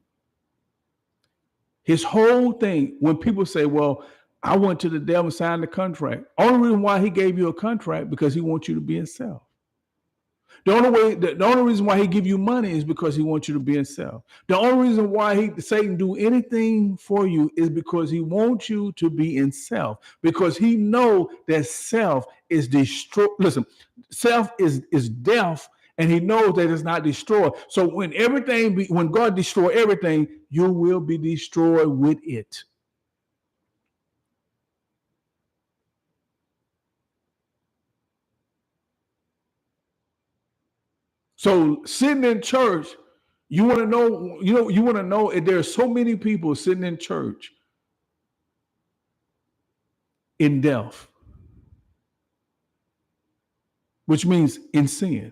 A: His whole thing, when people say, well, I went to the devil and signed the contract. Only reason why he gave you a contract, because he wants you to be in self. The only reason why he give you money is because he wants you to be in self. The only reason why Satan do anything for you is because he wants you to be in self. Because he know that self is destroy. Listen, self is death, and he knows that it's not destroyed. So when God destroy everything, you will be destroyed with it. So sitting in church, you want to know, you want to know if there's so many people sitting in church in death, which means in sin.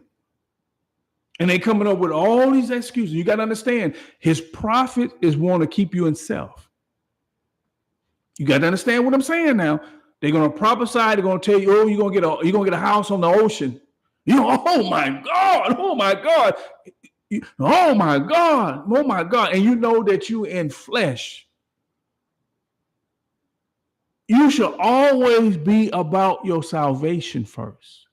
A: And they coming up with all these excuses. You got to understand, his prophet is want to keep you in self. You got to understand what I'm saying now. They're going to prophesy. They're going to tell you, oh, you're going to get a house on the ocean. Oh my God. Oh my God. Oh my God. Oh my God. And you know that you in flesh. You should always be about your salvation first.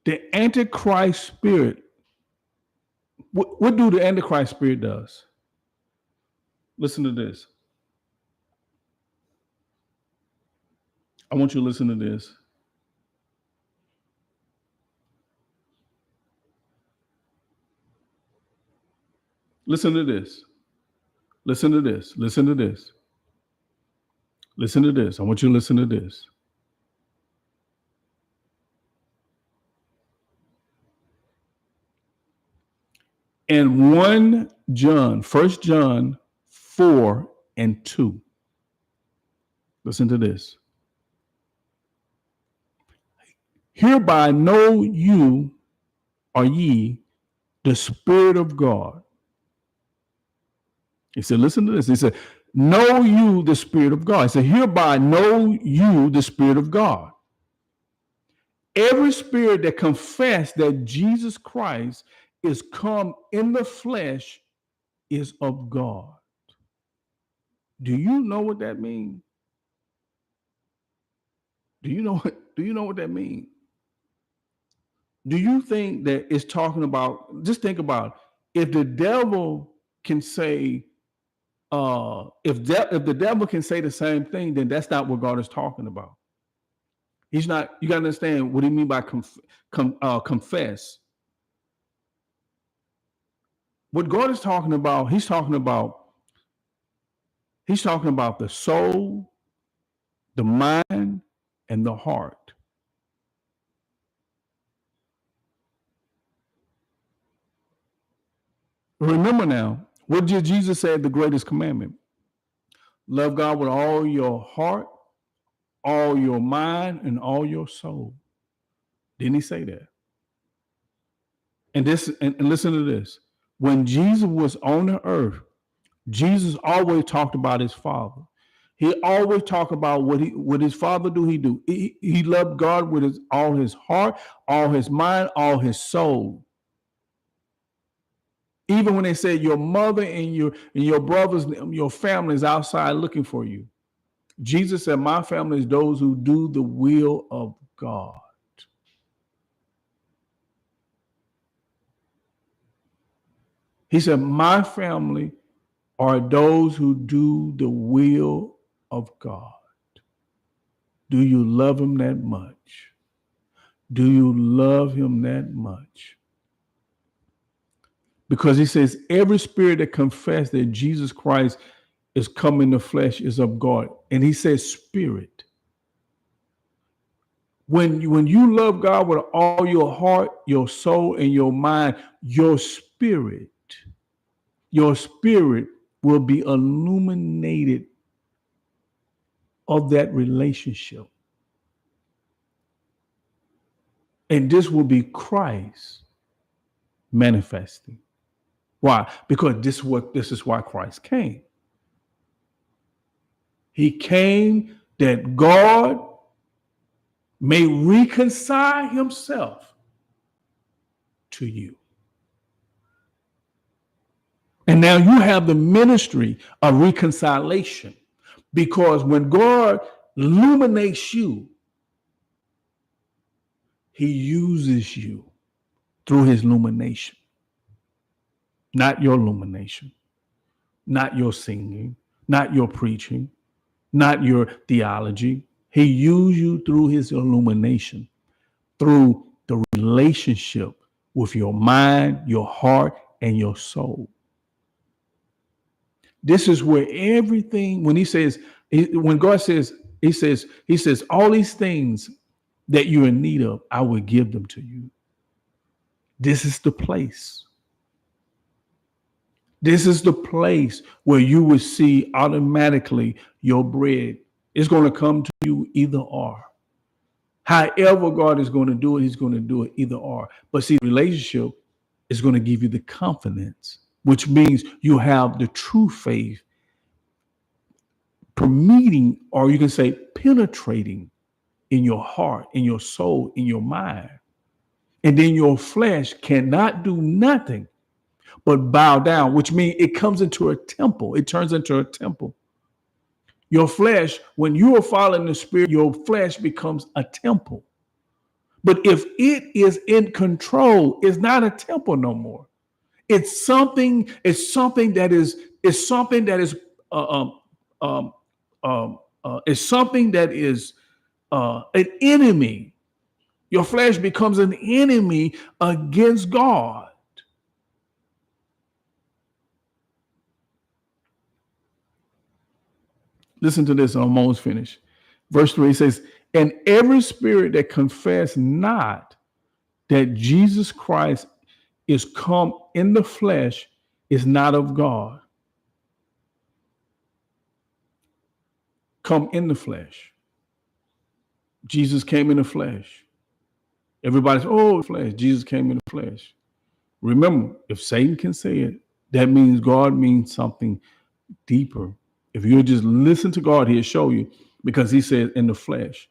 A: The Antichrist spirit, what do the Antichrist spirit does? Listen to this. I want you to listen to this. Listen to this. Listen to this. Listen to this. Listen to this. I want you to listen to this. And 1 John 4 and 2. Listen to this. Hereby know you or ye the Spirit of God. He said, listen to this. He said, know you the Spirit of God. He said, hereby know you the Spirit of God. Every spirit that confess that Jesus Christ is come in the flesh is of God. Do you know what that means? Do you know what that means? Do you think that it's talking about, just think about, if the devil can say, if the devil can say the same thing, then that's not what God is talking about. He's not, you got to understand what he mean by confess. What God is talking about, he's talking about the soul, the mind, and the heart. Remember now, what did Jesus say the greatest commandment? Love God with all your heart, all your mind, and all your soul. Didn't he say that? And listen to this. When Jesus was on the earth, Jesus always talked about his Father. He always talked about what his Father do. He loved God with all his heart, all his mind, all his soul. Even when they said your mother and your brothers, your family is outside looking for you. Jesus said, my family is those who do the will of God. He said, my family are those who do the will of God. Do you love him that much? Do you love him that much? Because he says every spirit that confesses that Jesus Christ is come in the flesh is of God. And he says spirit. When you love God with all your heart, your soul, and your mind, your spirit will be illuminated of that relationship. And this will be Christ manifesting. Why? Because this is why Christ came. He came that God may reconcile himself to you. And now you have the ministry of reconciliation, because when God illuminates you, he uses you through his illumination, not your illumination, not your singing, not your preaching, not your theology. He used you through his illumination, through the relationship with your mind, your heart, and your soul. This is where everything, when he says, when God says, he says, all these things that you're in need of, I will give them to you. This is the place. This is the place where you will see automatically your bread. It's going to come to you either or. However God is going to do it, he's going to do it either or. But see, relationship is going to give you the confidence, which means you have the true faith permeating, or you can say penetrating in your heart, in your soul, in your mind. And then your flesh cannot do nothing but bow down, which means it comes into a temple. It turns into a temple. Your flesh, when you are following the spirit, your flesh becomes a temple. But if it is in control, it's not a temple no more. It's something. It's something that is. It's something that is. Um, it's something that is an enemy. Your flesh becomes an enemy against God. Listen to this. I'm almost finished. Verse 3 says, "And every spirit that confess not that Jesus Christ is come in the flesh is not of God." Come in the flesh. Jesus came in the flesh. Everybody's, oh, flesh. Jesus came in the flesh. Remember, if Satan can say it, that means God means something deeper. If you just listen to God, he'll show you, because he says in the flesh.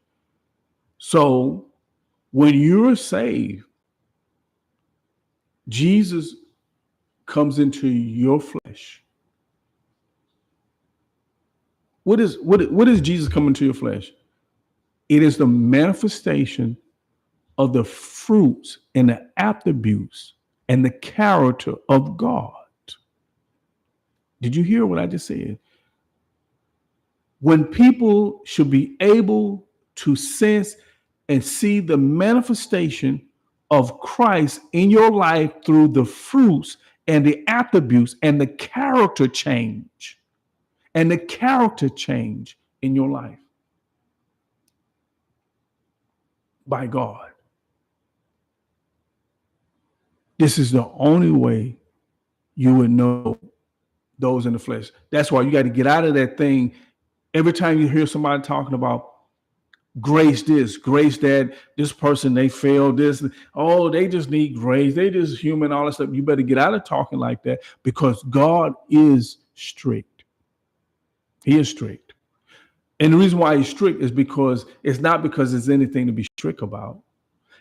A: So when you're saved, Jesus comes into your flesh. What is Jesus coming to your flesh? It is the manifestation of the fruits and the attributes and the character of God. Did you hear what I just said? When people should be able to sense and see the manifestation of Christ in your life through the fruits and the attributes and the character change in your life by God. This is the only way you would know those in the flesh. That's why you got to get out of that thing. Every time you hear somebody talking about grace this, grace that, this person, they failed this, oh, they just need grace, they just human, all that stuff. You better get out of talking like that, because God is strict. He is strict. And the reason why he's strict is because it's not because there's anything to be strict about.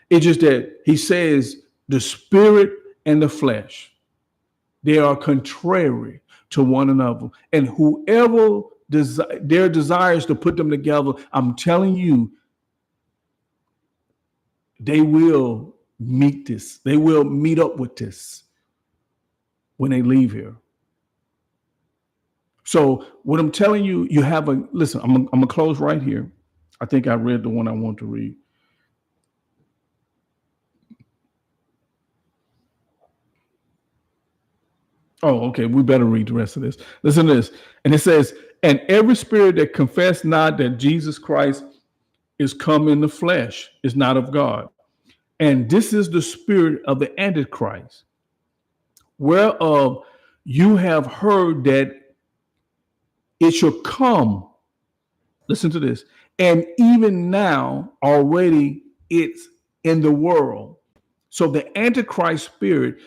A: It's just that he says the spirit and the flesh, they are contrary to one another. And whoever their desires to put them together, I'm telling you, they will meet this. They will meet up with this when they leave here. So what I'm telling you, you have a, listen, I'm going to close right here. I think I read the one I want to read. Oh, okay. We better read the rest of this. Listen to this. And it says, "And every spirit that confess not that Jesus Christ is come in the flesh is not of God. And this is the spirit of the Antichrist, whereof you have heard that it shall come." Listen to this. "And even now already it's in the world." So the Antichrist spirit